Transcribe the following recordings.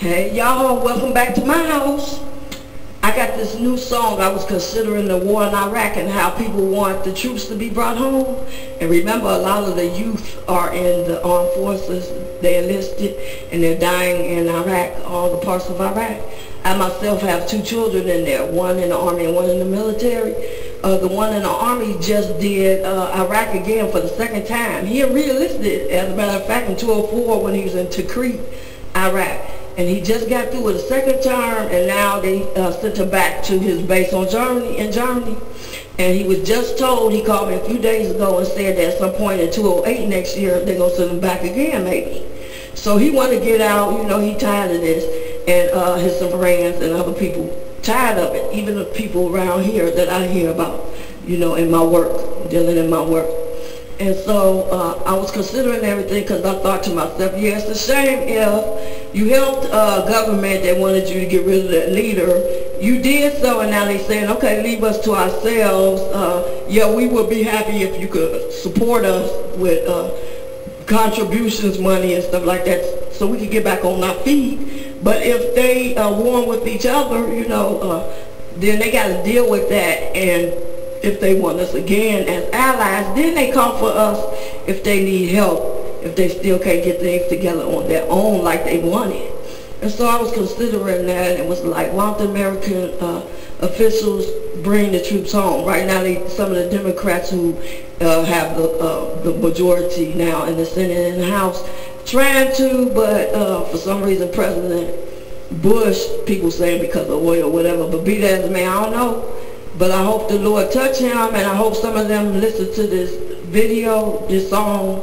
Hey y'all, welcome back to my house. I got this new song. I was considering the war in Iraq and how people want the troops to be brought home. And remember, a lot of the youth are in the armed forces. They enlisted and they're dying in Iraq, all the parts of Iraq. I myself have two children in there, one in the Army and one in the military. The one in the Army just did Iraq again for the second time. He re-enlisted, as a matter of fact, in 2004 when he was in Tikrit, Iraq. And he just got through with a second term, and now they sent him back to his base in Germany. And he was just told, he called me a few days ago and said that at some point in 2008 next year, they're going to send him back again, maybe. So he wanted to get out, you know, he tired of this. And his friends and other people tired of it, even the people around here that I hear about, you know, in my work, dealing in my work. And so I was considering everything because I thought to myself, yeah, it's a shame if you helped a government that wanted you to get rid of that leader. You did so, and now they're saying, okay, leave us to ourselves. Yeah, we would be happy if you could support us with contributions, money, and stuff like that so we could get back on our feet. But if they war with each other, you know, then they got to deal with that. And if they want us again as allies, then they call for us if they need help, if they still can't get things together on their own like they wanted. And so I was considering that, and it was like, why don't the American officials bring the troops home? Right now, some of the Democrats who have the majority now in the Senate and the House trying to, but for some reason President Bush, people saying because of oil or whatever, but be that as it may, I don't know. But I hope the Lord touch him, and I hope some of them listen to this video, this song,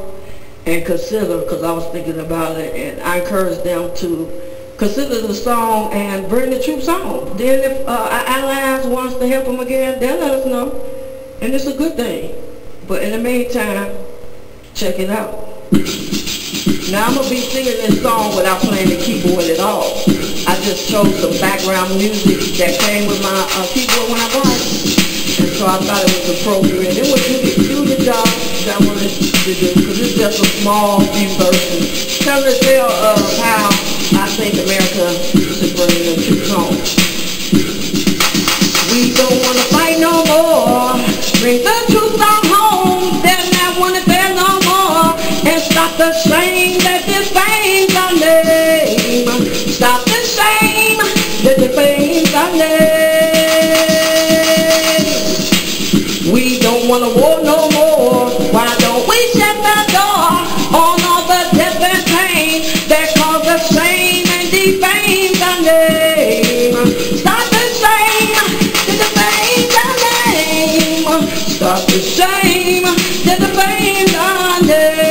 and consider, because I was thinking about it, and I encourage them to consider the song and bring the troops home. Then if our allies want us to help them again, they'll let us know, and it's a good thing. But in the meantime, check it out. Now I'm going to be singing this song without playing the keyboard at all. I just chose some background music that came with my keyboard when I write. And so I thought it was appropriate. It would do the job that I wanted to do, because it's just a small few verses. Tell the tale of how I think America should bring the troops home. We don't want to fight no more. Bring the troops on home. They're not wanting there no more. And stop the shame that defames our name. Stop the shame that defames our name. We don't want to war no more. Why don't we shut the door on all the death and pain that causes shame and defames our name? Stop the shame that defames our name. Stop the shame that defames our name.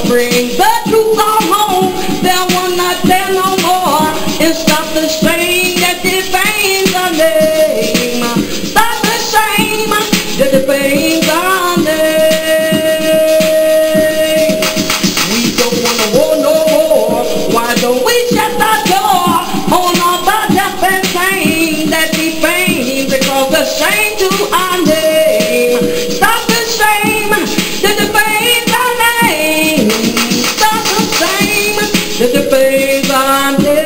Bring the troops on home, there will not there no more, and stop the shame that defames our name. Stop the shame that defames our name. We don't want to war no more. Why don't we shut the door on all the death and pain that defames because the shame to our name. Stop the shame that defames our name. That defames our name.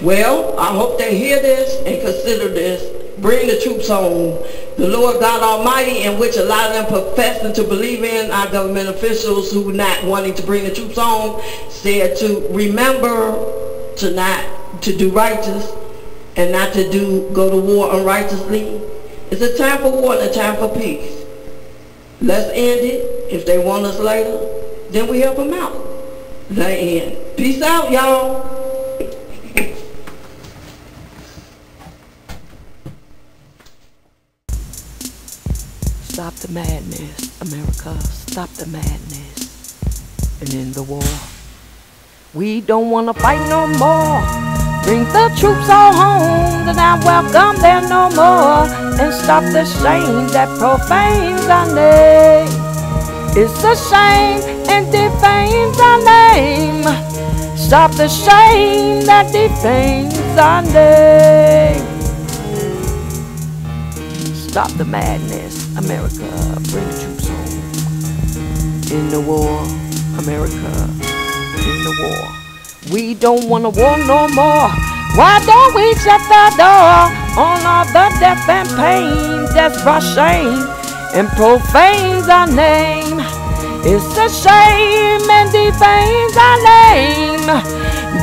Well, I hope they hear this and consider this. Bring the troops home. The Lord God Almighty, in which a lot of them professing to believe in, our government officials who not wanting to bring the troops home, said to remember to do righteous and not to go to war unrighteously. It's a time for war and a time for peace. Let's end it. If they want us later, then we help them out. Let end. Peace out, y'all. Stop the madness, America. Stop the madness. And end the war. We don't want to fight no more. Bring the troops all home, then I welcome them no more. And stop the shame that profanes our name. It's a shame and defames our name. Stop the shame that defames our name. Stop the madness, America, bring the troops home. In the war, America, in the war. We don't want a war no more. Why don't we shut the door on all the death and pain that's brought shame and profanes our name? It's a shame and defames our name.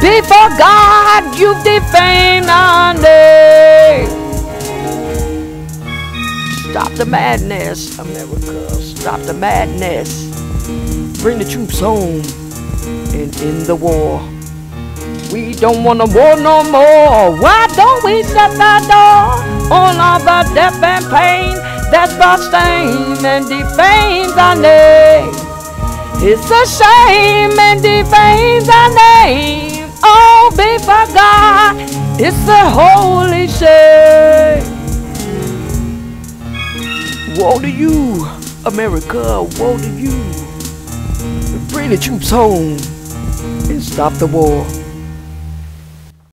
Before God, you've defamed our name. Stop the madness, America. Stop the madness. Bring the troops home and end the war. We don't want a war no more. Why don't we shut the door on all the death and pain that's brought shame and defames our name? It's a shame and defames our name. Oh, before God, it's a holy shame. Woe to you, America, woe to you. Bring the troops home and stop the war.